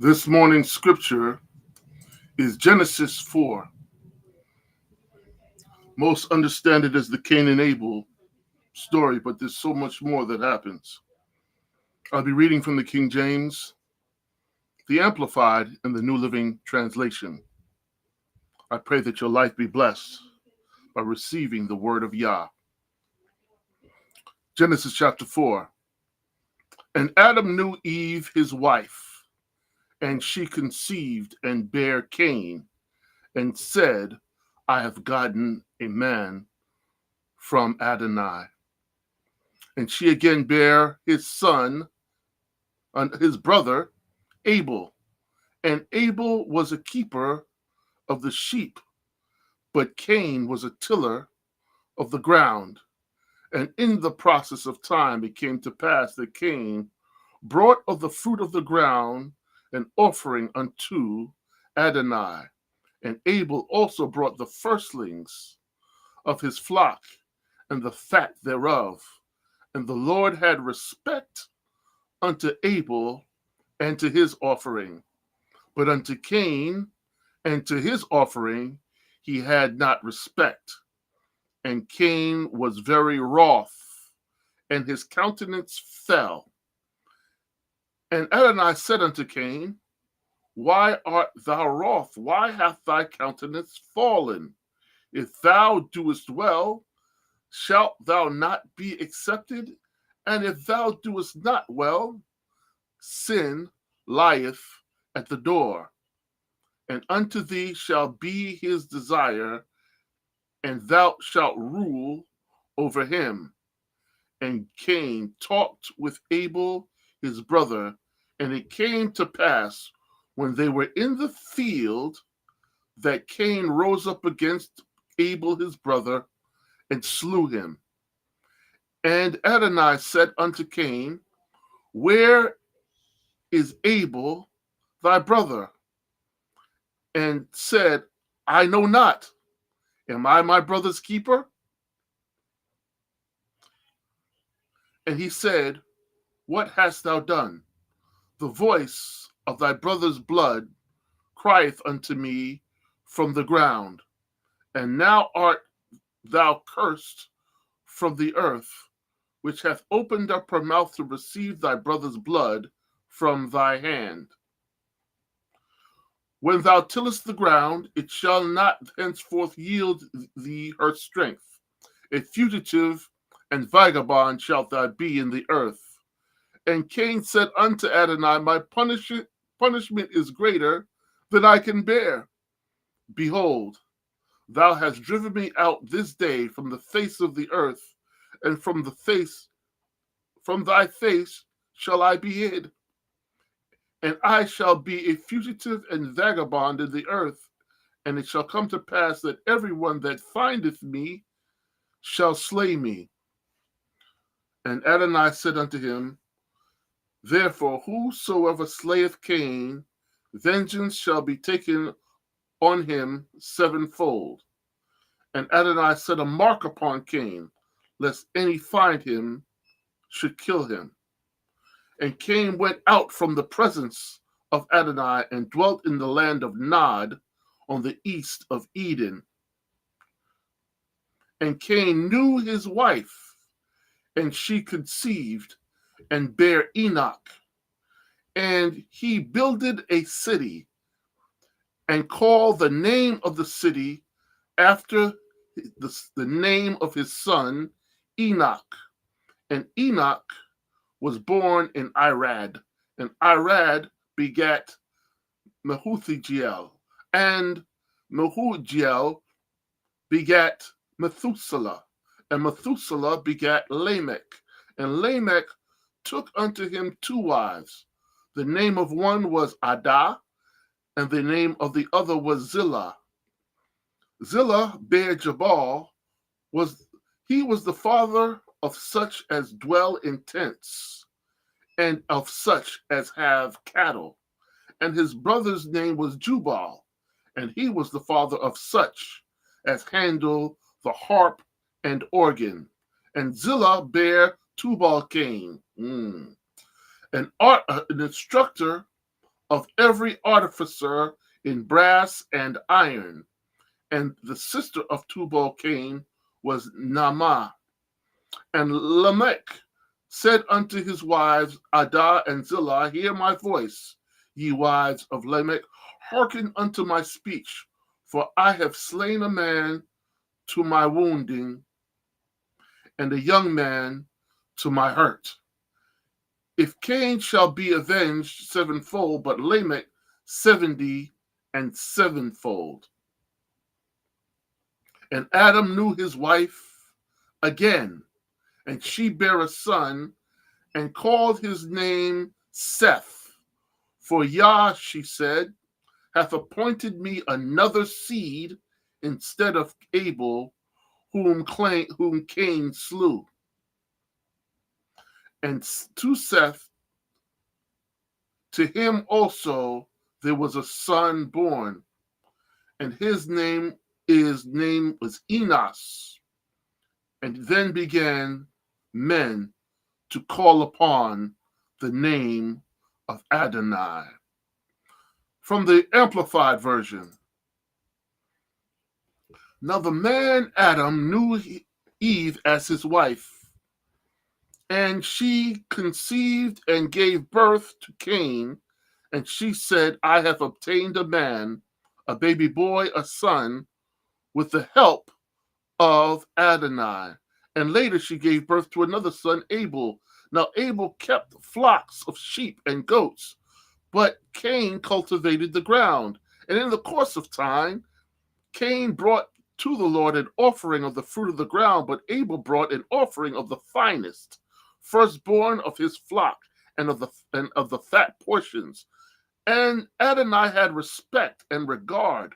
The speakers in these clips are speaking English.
This morning's scripture is Genesis 4. Most understand it as the Cain and Abel story, but there's so much more that happens. I'll be reading from the King James, the Amplified, and the New Living Translation. I pray that your life be blessed by receiving the word of Yah. Genesis chapter 4. And Adam knew Eve his wife, and she conceived and bare Cain, and said, I have gotten a man from Adonai. And she again bare his son, his brother, Abel. And Abel was a keeper of the sheep, but Cain was a tiller of the ground. And in the process of time it came to pass that Cain brought of the fruit of the ground an offering unto Adonai. And Abel also brought the firstlings of his flock and the fat thereof. And the Lord had respect unto Abel and to his offering, but unto Cain and to his offering he had not respect. And Cain was very wroth, and his countenance fell. And Adonai said unto Cain, Why art thou wroth? Why hath thy countenance fallen? If thou doest well, shalt thou not be accepted? And if thou doest not well, sin lieth at the door, and unto thee shall be his desire, and thou shalt rule over him. And Cain talked with Abel his brother, and it came to pass when they were in the field that Cain rose up against Abel his brother and slew him. And Adonai said unto Cain, Where is Abel thy brother? And said, I know not. Am I my brother's keeper? And he said, What hast thou done? The voice of thy brother's blood crieth unto me from the ground. And now art thou cursed from the earth, which hath opened up her mouth to receive thy brother's blood from thy hand. When thou tillest the ground, it shall not henceforth yield thee her strength. A fugitive and vagabond shalt thou be in the earth. And Cain said unto Adonai, My punishment is greater than I can bear. Behold, thou hast driven me out this day from the face of the earth, and from thy face shall I be hid. And I shall be a fugitive and vagabond in the earth. And it shall come to pass that everyone that findeth me shall slay me. And Adonai said unto him, Therefore whosoever slayeth Cain, vengeance shall be taken on him sevenfold. And Adonai set a mark upon Cain, lest any find him should kill him. And Cain went out from the presence of Adonai and dwelt in the land of Nod on the east of Eden. And Cain knew his wife, and she conceived and bare Enoch. And he builded a city, and called the name of the city after the name of his son, Enoch. And Enoch was born in Irad, and Irad begat Mehujael, and Mehujael begat Methuselah, and Methuselah begat Lamech, and Lamech took unto him two wives. The name of one was Adah, and the name of the other was Zillah. Zillah bare Jabal, he was the father of such as dwell in tents, and of such as have cattle. And his brother's name was Jubal, and he was the father of such as handle the harp and organ. And Zillah bare Tubal Cain, an instructor of every artificer in brass and iron. And the sister of Tubal Cain was Naamah. And Lamech said unto his wives, Adah and Zillah, hear my voice, ye wives of Lamech, hearken unto my speech, for I have slain a man to my wounding, and a young man to my hurt. If Cain shall be avenged sevenfold, but Lamech 70 and sevenfold. And Adam knew his wife again, and she bare a son, and called his name Seth. For Yah, she said, hath appointed me another seed instead of Abel, whom Cain slew. And to Seth, to him also there was a son born, and his name was Enos. And then began men to call upon the name of Adonai. From the Amplified Version. Now the man Adam knew Eve as his wife, and she conceived and gave birth to Cain, and she said, I have obtained a man, a baby boy, a son, with the help of Adonai. And later she gave birth to another son, Abel. Now Abel kept flocks of sheep and goats, but Cain cultivated the ground. And in the course of time, Cain brought to the Lord an offering of the fruit of the ground, but Abel brought an offering of the finest, firstborn of his flock and of the fat portions. And Adonai had respect and regard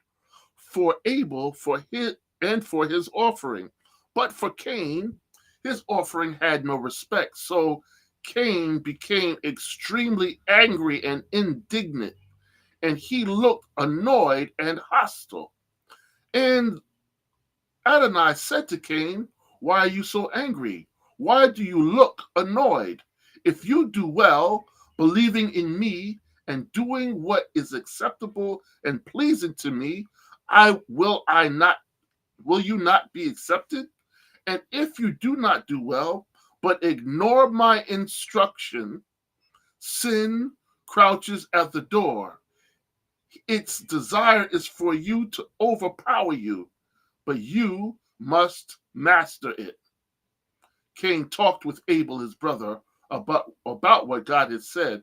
for Abel for his offering. But for Cain, his offering had no respect. So Cain became extremely angry and indignant, and he looked annoyed and hostile. And Adonai said to Cain, why are you so angry? Why do you look annoyed? If you do well, believing in me and doing what is acceptable and pleasing to me, will you not be accepted? And if you do not do well, but ignore my instruction, sin crouches at the door. Its desire is for you to overpower you, but you must master it. Cain talked with Abel, his brother, about what God had said.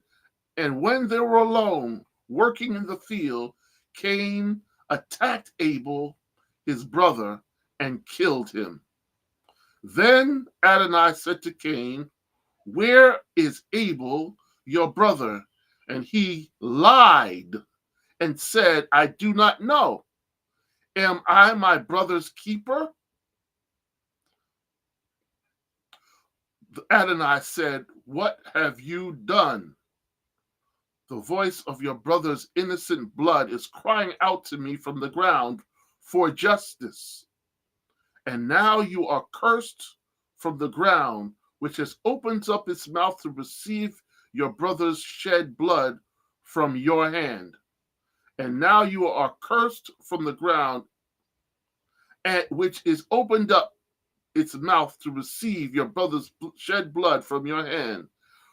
And when they were alone, working in the field, Cain attacked Abel, his brother, and killed him. Then Adonai said to Cain, where is Abel, your brother? And he lied and said, I do not know. Am I my brother's keeper? Adonai said, what have you done? The voice of your brother's innocent blood is crying out to me from the ground for justice. And now you are cursed from the ground, which has opened up its mouth to receive your brother's shed blood from your hand. And now you are cursed from the ground, which is opened up its mouth to receive your brother's shed blood from your hand.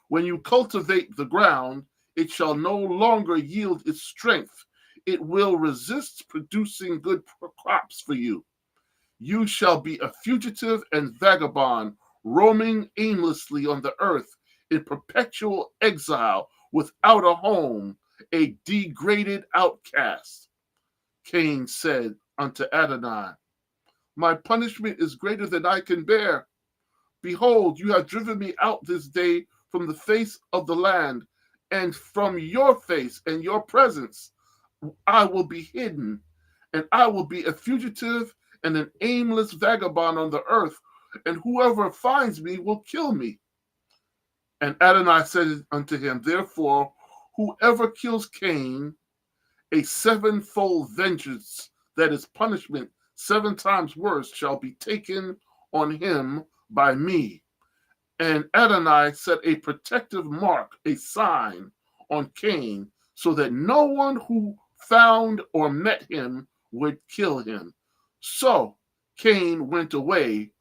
When you cultivate the ground, it shall no longer yield its strength. It will resist producing good crops for you. You shall be a fugitive and vagabond, roaming aimlessly on the earth in perpetual exile, without a home, a degraded outcast. Cain said unto Adonai, my punishment is greater than I can bear. Behold, you have driven me out this day from the face of the land, and from your face and your presence I will be hidden, and I will be a fugitive and an aimless vagabond on the earth, and whoever finds me will kill me. And Adonai said unto him, therefore, whoever kills Cain, a sevenfold vengeance, that is punishment 7 times worse, shall be taken on him by me. And Adonai set a protective mark, a sign, on Cain, so that no one who found or met him would kill him. So Cain went away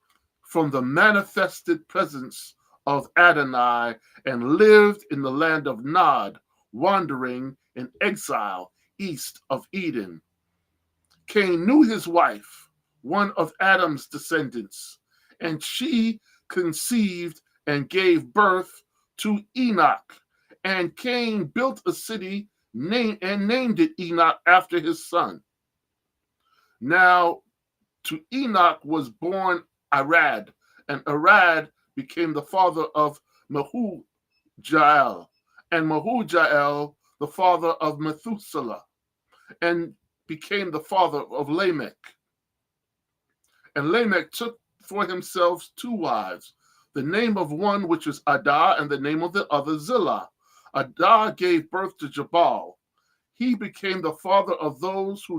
from the manifested presence of Adonai and lived in the land of Nod, wandering in exile east of Eden. Cain knew his wife, one of Adam's descendants, and she conceived and gave birth to Enoch. And Cain built a city named it Enoch after his son. Now, to Enoch was born Arad, and Arad became the father of Mehujael, and Mehujael the father of Methuselah, and became the father of Lamech. And Lamech took for himself two wives, the name of one which is Adah, and the name of the other Zillah. Adah gave birth to Jabal. He became the father of those who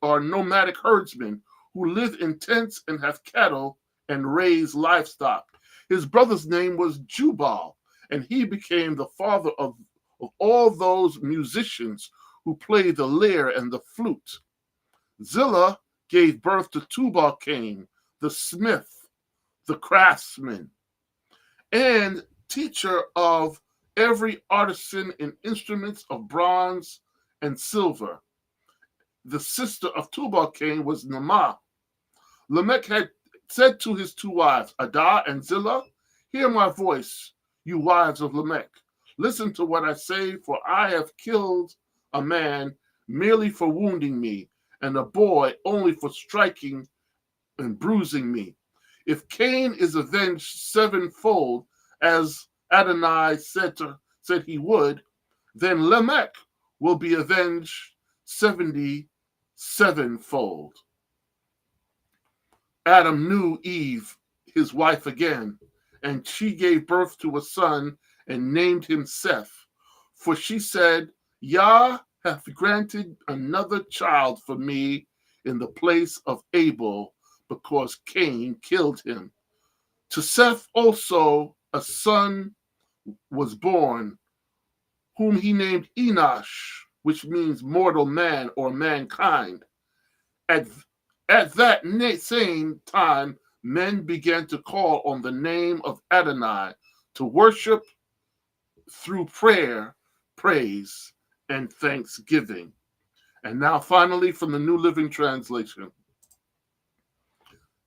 are nomadic herdsmen, who live in tents and have cattle and raise livestock. His brother's name was Jubal, and he became the father of all those musicians who play the lyre and the flute. Zillah gave birth to Tubal-Cain, the smith, the craftsman, and teacher of every artisan in instruments of bronze and silver. The sister of Tubal-Cain was Naamah. Lamech had said to his two wives, Adah and Zillah, hear my voice, you wives of Lamech. Listen to what I say, for I have killed a man merely for wounding me, and a boy only for striking and bruising me. If Cain is avenged sevenfold, as Adonai said he would, then Lamech will be avenged 77-fold. Adam knew Eve, his wife, again, and she gave birth to a son and named him Seth. For she said, Yah hath granted another child for me in the place of Abel, because Cain killed him. To Seth also a son was born, whom he named Enosh, which means mortal man or mankind. At that same time, men began to call on the name of Adonai to worship through prayer, praise, and thanksgiving. And now finally from the New Living Translation.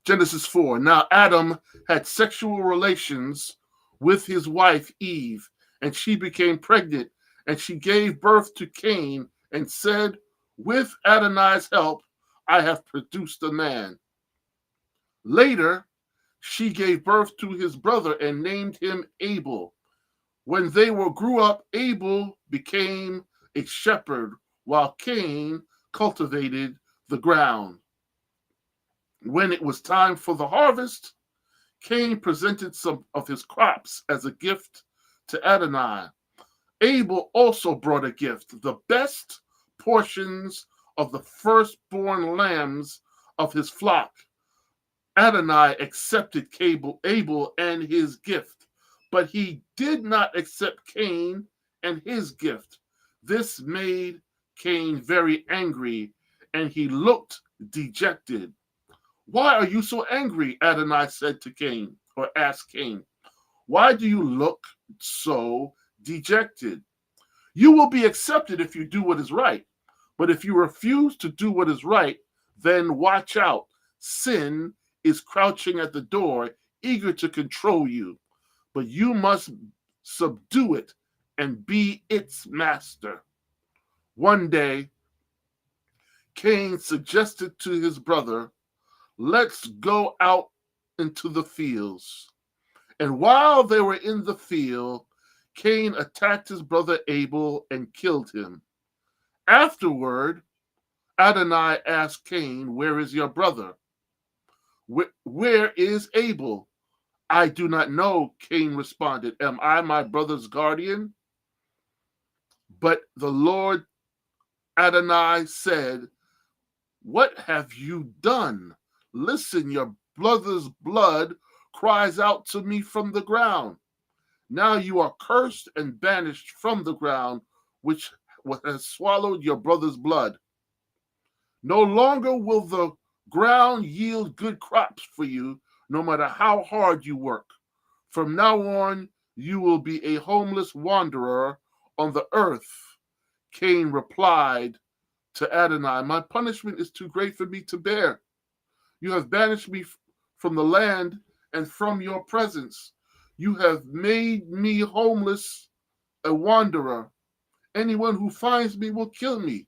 Genesis 4. Now Adam had sexual relations with his wife Eve, and she became pregnant, and she gave birth to Cain and said, with Adonai's help, I have produced a man. Later, she gave birth to his brother and named him Abel. When they grew up, Abel became a shepherd, while Cain cultivated the ground. When it was time for the harvest, Cain presented some of his crops as a gift to Adonai. Abel also brought a gift, the best portions of the firstborn lambs of his flock. Adonai accepted Abel and his gift, but he did not accept Cain and his gift. This made Cain very angry, and he looked dejected. Why are you so angry? Adonai said to Cain, or asked Cain. Why do you look so dejected? You will be accepted if you do what is right. But if you refuse to do what is right, then watch out. Sin is crouching at the door, eager to control you. But you must subdue it and be its master. One day, Cain suggested to his brother, let's go out into the fields. And while they were in the field, Cain attacked his brother Abel and killed him. Afterward, Adonai asked Cain, where is your brother? Where is Abel? I do not know, Cain responded. Am I my brother's guardian? But the Lord Adonai said, what have you done? Listen, your brother's blood cries out to me from the ground. Now you are cursed and banished from the ground, which has swallowed your brother's blood. No longer will the ground yield good crops for you, no matter how hard you work. From now on, you will be a homeless wanderer on the earth. Cain replied to Adonai, my punishment is too great for me to bear. You have banished me from the land and from your presence. You have made me homeless, a wanderer. Anyone who finds me will kill me.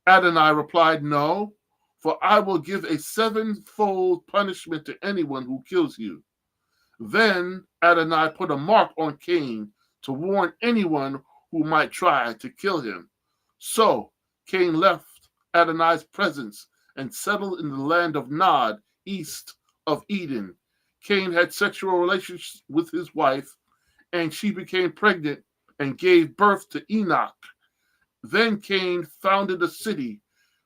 Adonai replied, no, for I will give a sevenfold punishment to anyone who kills you. Then Adonai put a mark on Cain to warn anyone who might try to kill him. So Cain left Adonai's presence and settled in the land of Nod, east of Eden. Cain had sexual relations with his wife, and she became pregnant and gave birth to Enoch. Then Cain founded a city,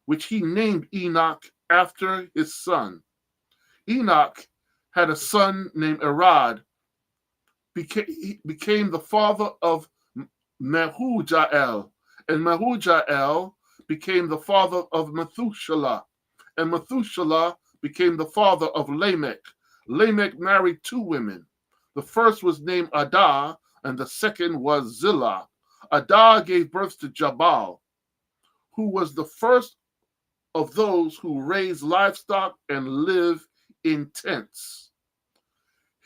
which he named Enoch after his son. Enoch had a son named Arad, became the father of Mehujael, and Mehujael became the father of Methuselah, and Methuselah became the father of Lamech. Lamech married two women. The first was named Adah, and the second was Zillah. Adah gave birth to Jabal, who was the first of those who raise livestock and live in tents.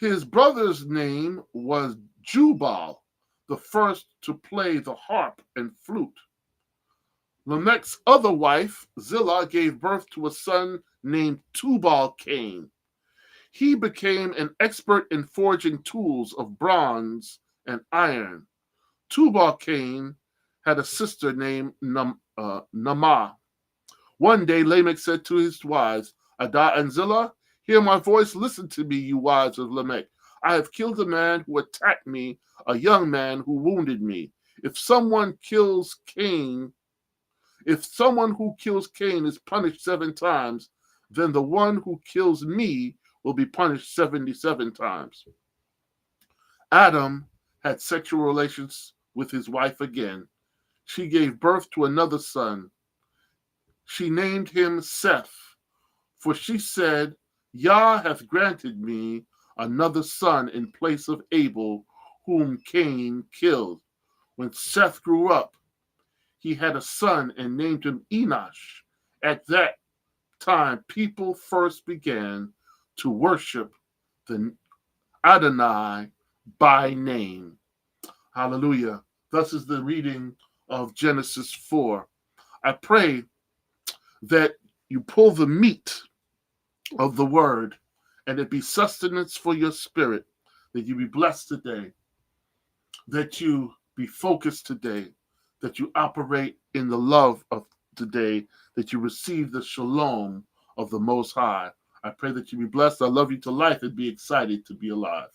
His brother's name was Jubal, the first to play the harp and flute. Lamech's other wife, Zillah, gave birth to a son named Tubal-Cain. He became an expert in forging tools of bronze and iron. Tubal-Cain had a sister named Naamah. One day Lamech said to his wives, Adah and Zillah, hear my voice, listen to me, you wives of Lamech. I have killed a man who attacked me, a young man who wounded me. If someone who kills Cain is punished 7 times, then the one who kills me will be punished 77 times. Adam had sexual relations with his wife again. She gave birth to another son. She named him Seth, for she said, Yah hath granted me another son in place of Abel, whom Cain killed. When Seth grew up, he had a son and named him Enosh. At that time, people first began to worship the Adonai by name. Hallelujah. Thus is the reading of Genesis 4. I pray that you pull the meat of the word and it be sustenance for your spirit, that you be blessed today, that you be focused today, that you operate in the love of today, that you receive the shalom of the Most High. I pray that you be blessed. I love you to life and be excited to be alive.